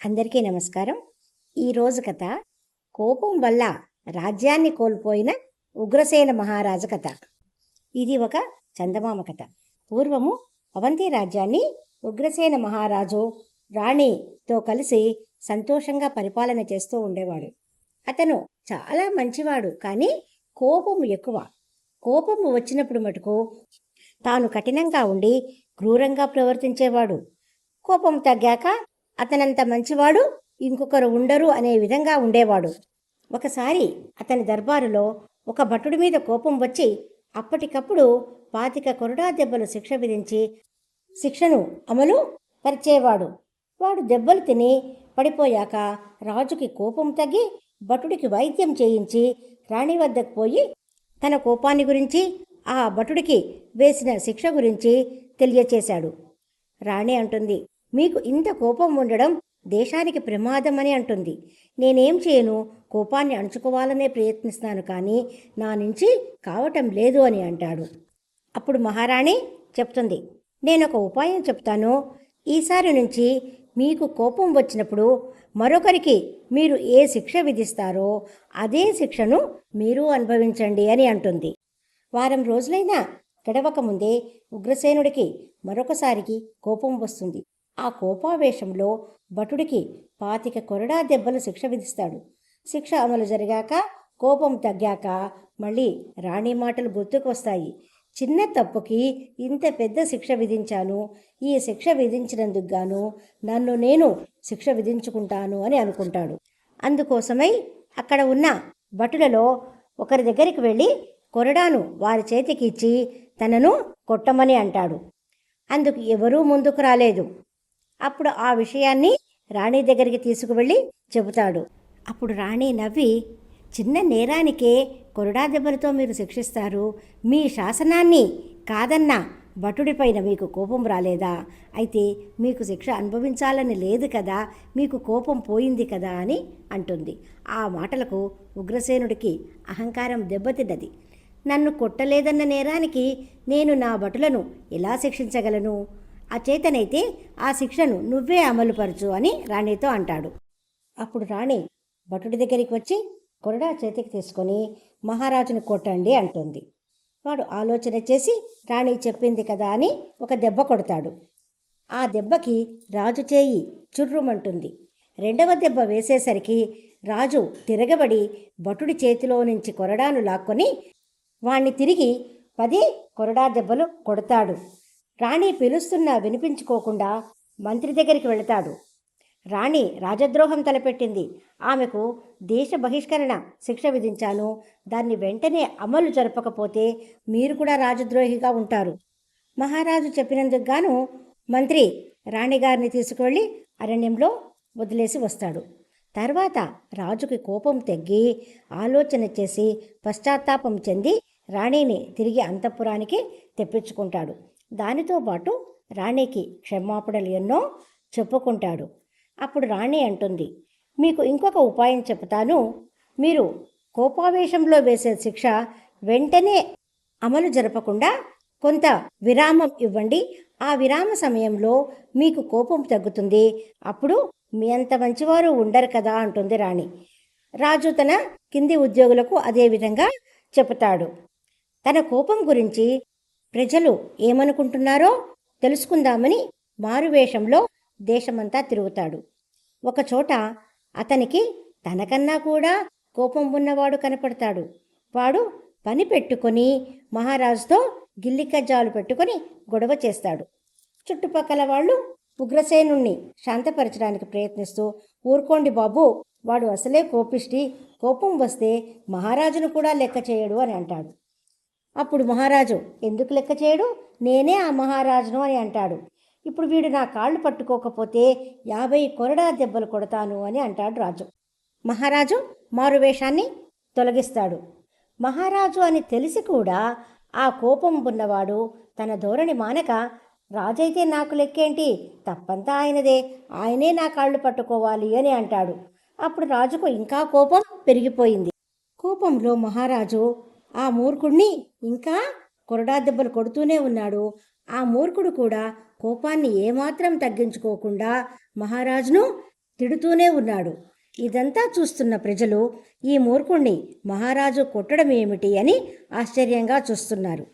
అందరికీ నమస్కారం. ఈరోజు కథ కోపం వల్ల రాజ్యాన్ని కోల్పోయిన ఉగ్రసేన మహారాజు కథ. ఇది ఒక చందమామ కథ. పూర్వము అవంతి రాజ్యాన్ని ఉగ్రసేన మహారాజు రాణితో కలిసి సంతోషంగా పరిపాలన చేస్తూ ఉండేవాడు. అతను చాలా మంచివాడు, కానీ కోపము ఎక్కువ. కోపము వచ్చినప్పుడు మటుకు తాను కఠినంగా ఉండి క్రూరంగా ప్రవర్తించేవాడు. కోపం తగ్గాక అతనంత మంచివాడు ఇంకొకరు ఉండరు అనే విధంగా ఉండేవాడు. ఒకసారి అతని దర్బారులో ఒక భటుడి మీద కోపం వచ్చి అప్పటికప్పుడు 25 కొరడా దెబ్బలు శిక్ష విధించి శిక్షను అమలు పరిచేవాడు. వాడు దెబ్బలు తిని పడిపోయాక రాజుకి కోపం తగ్గి భటుడికి వైద్యం చేయించి రాణి వద్దకు పోయి తన కోపాన్ని గురించి, ఆ భటుడికి వేసిన శిక్ష గురించి తెలియచేశాడు. రాణి అంటుంది, మీకు ఇంత కోపం ఉండడం దేశానికి ప్రమాదం అని అంటుంది. నేనేం చేయను, కోపాన్ని అణుచుకోవాలనే ప్రయత్నిస్తాను, కానీ నా నుంచి కావటం లేదు అని అంటాడు. అప్పుడు మహారాణి చెప్తుంది, నేనొక ఉపాయం చెప్తాను. ఈసారి నుంచి మీకు కోపం వచ్చినప్పుడు మరొకరికి మీరు ఏ శిక్ష విధిస్తారో అదే శిక్షను మీరు అనుభవించండి అని అంటుంది. వారం రోజులైనా గడవకముందే ఉగ్రసేనుడికి మరొకసారికి కోపం వస్తుంది. ఆ కోపావేశంలో భటుడికి 25 కొరడా దెబ్బలు శిక్ష విధిస్తాడు. శిక్ష అమలు జరిగాక కోపం తగ్గాక మళ్ళీ రాణి మాటలు గుర్తుకు వస్తాయి. చిన్న తప్పుకి ఇంత పెద్ద శిక్ష విధించాను, ఈ శిక్ష విధించినందుకు గాను నన్ను నేను శిక్ష విధించుకుంటాను అని అనుకుంటాడు. అందుకోసమై అక్కడ ఉన్న భటులలో ఒకరి దగ్గరికి వెళ్ళి కొరడాను వారి చేతికి ఇచ్చి తనను కొట్టమని అంటాడు. అందుకు ఎవరూ ముందుకు రాలేదు. అప్పుడు ఆ విషయాన్ని రాణి దగ్గరికి తీసుకువెళ్ళి చెబుతాడు. అప్పుడు రాణి నవ్వి, చిన్న నేరానికే కొరడా దెబ్బలతో మీరు శిక్షిస్తారు, మీ శాసనాన్ని కాదన్న భటుడిపైన మీకు కోపం రాలేదా? అయితే మీకు శిక్ష అనుభవించాలని లేదు కదా, మీకు కోపం పోయింది కదా అని అంటుంది. ఆ మాటలకు ఉగ్రసేనుడికి అహంకారం దెబ్బతిన్నది. నన్ను కొట్టలేదన్న నేరానికి నేను నా భటులను ఎలా శిక్షించగలను? అచేతనైతే ఆ శిక్షను నువ్వే అమలుపరచు అని రాణితో అంటాడు. అప్పుడు రాణి భటుడి దగ్గరికి వచ్చి కొరడా చేతికి తీసుకొని మహారాజును కొట్టండి అంటుంది. వాడు ఆలోచన చేసి రాణి చెప్పింది కదా అని ఒక దెబ్బ కొడతాడు. ఆ దెబ్బకి రాజు చేయి చుర్రుమంటుంది. రెండవ దెబ్బ వేసేసరికి రాజు తిరగబడి భటుడి చేతిలో నుంచి కొరడాను లాక్కొని వాణ్ణి తిరిగి 10 కొరడా దెబ్బలు కొడతాడు. రాణి పిలుస్తున్నా వినిపించుకోకుండా మంత్రి దగ్గరికి వెళతాడు. రాణి రాజద్రోహం తలపెట్టింది, ఆమెకు దేశ బహిష్కరణ శిక్ష విధించాను, దాన్ని వెంటనే అమలు జరపకపోతే మీరు కూడా రాజద్రోహిగా ఉంటారు. మహారాజు చెప్పినందుకు గాను మంత్రి రాణిగారిని తీసుకువెళ్ళి అరణ్యంలో వదిలేసి వస్తాడు. తర్వాత రాజుకి కోపం తగ్గి ఆలోచన చేసి పశ్చాత్తాపం చెంది రాణిని తిరిగి అంతఃపురానికి తెప్పించుకుంటాడు. దానితో పాటు రాణికి క్షమాపణలు ఎన్నో చెప్పుకుంటాడు. అప్పుడు రాణి అంటుంది, మీకు ఇంకొక ఉపాయం చెప్తాను. మీరు కోపావేశంలో వేసే శిక్ష వెంటనే అమలు జరపకుండా కొంత విరామం ఇవ్వండి. ఆ విరామ సమయంలో మీకు కోపం తగ్గుతుంది. అప్పుడు మీ అంత మంచివారు ఉండరు కదా అంటుంది రాణి. రాజు తన కింది ఉద్యోగులకు అదే విధంగా చెబుతాడు. తన కోపం గురించి ప్రజలు ఏమనుకుంటున్నారో తెలుసుకుందామని మారువేషంలో దేశమంతా తిరుగుతాడు. ఒకచోట అతనికి తనకన్నా కూడా కోపం ఉన్నవాడు కనపడతాడు. వాడు పని పెట్టుకొని మహారాజుతో గిల్లికజ్జాలు పెట్టుకొని గొడవ చేస్తాడు. చుట్టుపక్కల వాళ్ళు ఉగ్రసేనుణ్ణి శాంతపరచడానికి ప్రయత్నిస్తూ, ఊరుకోండి బాబు, వాడు అసలే కోపిష్టి, కోపం వస్తే మహారాజును కూడా లెక్క చేయడు అని అంటాడు. అప్పుడు మహారాజు, ఎందుకు లెక్క చేయడు, నేనే ఆ మహారాజును అని అంటాడు. ఇప్పుడు వీడు నా కాళ్ళు పట్టుకోకపోతే 50 కొరడా దెబ్బలు కొడతాను అని అంటాడు రాజు. మహారాజు మారువేషాన్ని తొలగిస్తాడు. మహారాజు అని తెలిసి కూడా ఆ కోపం ఉన్నవాడు తన ధోరణి మానక, రాజైతే నాకు లెక్కేంటి, తప్పంతా ఆయనదే, ఆయనే నా కాళ్ళు పట్టుకోవాలి అని అంటాడు. అప్పుడు రాజుకు ఇంకా కోపం పెరిగిపోయింది. కోపంలో మహారాజు ఆ మూర్ఖుడిని ఇంకా కొరడా దెబ్బలు కొడుతూనే ఉన్నాడు. ఆ మూర్ఖుడు కూడా కోపాన్ని ఏమాత్రం తగ్గించుకోకుండా మహారాజును తిడుతూనే ఉన్నాడు. ఇదంతా చూస్తున్న ప్రజలు ఈ మూర్ఖుణ్ణి మహారాజు కొట్టడం ఏమిటి అని ఆశ్చర్యంగా చూస్తున్నారు.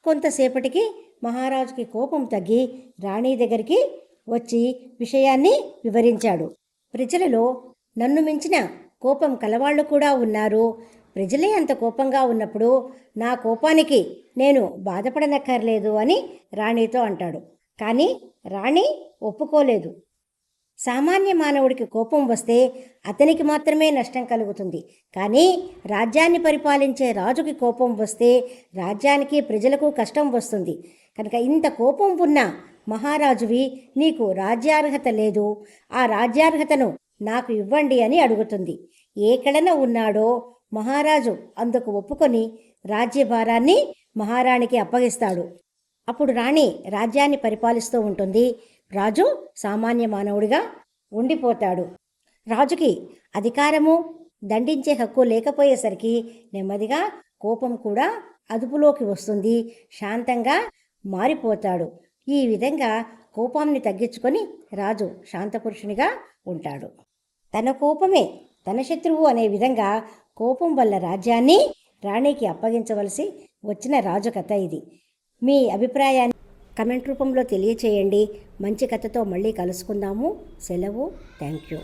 కొంతసేపటికి మహారాజుకి కోపం తగ్గి రాణి దగ్గరికి వచ్చి విషయాన్ని వివరించాడు. ప్రజలలో నన్ను మించిన కోపం కలవాళ్ళు కూడా ఉన్నారు. ప్రజలే అంత కోపంగా ఉన్నప్పుడు నా కోపానికి నేను బాధపడనక్కర్లేదు అని రాణితో అంటాడు. కానీ రాణి ఒప్పుకోలేదు. సామాన్య మానవుడికి కోపం వస్తే అతనికి మాత్రమే నష్టం కలుగుతుంది. కానీ రాజ్యాన్ని పరిపాలించే రాజుకి కోపం వస్తే రాజ్యానికి ప్రజలకు కష్టం వస్తుంది. కనుక ఇంత కోపం ఉన్న మహారాజువి నీకు రాజ్యార్హత లేదు, ఆ రాజ్యార్హతను నాకు ఇవ్వండి అని అడుగుతుంది. ఏ కళన ఉన్నాడో మహారాజు అందుకు ఒప్పుకొని రాజ్యభారాన్ని మహారాణికి అప్పగిస్తాడు. అప్పుడు రాణి రాజ్యాన్ని పరిపాలిస్తూ ఉంటుంది. రాజు సామాన్య మానవుడిగా ఉండిపోతాడు. రాజుకి అధికారము దండించే హక్కు లేకపోయేసరికి నెమ్మదిగా కోపం కూడా అదుపులోకి వస్తుంది, శాంతంగా మారిపోతాడు. ఈ విధంగా కోపాన్ని తగ్గించుకొని రాజు శాంతపురుషునిగా ఉంటాడు. తన కోపమే తన శత్రువు అనే విధంగా కోపం వల్ల రాజ్యాన్ని రాణికి అప్పగించవలసి వచ్చిన రాజు కథ ఇది. మీ అభిప్రాయాన్ని కమెంట్ రూపంలో తెలియచేయండి. మంచి కథతో మళ్ళీ కలుసుకుందాము. సెలవు. Thank you.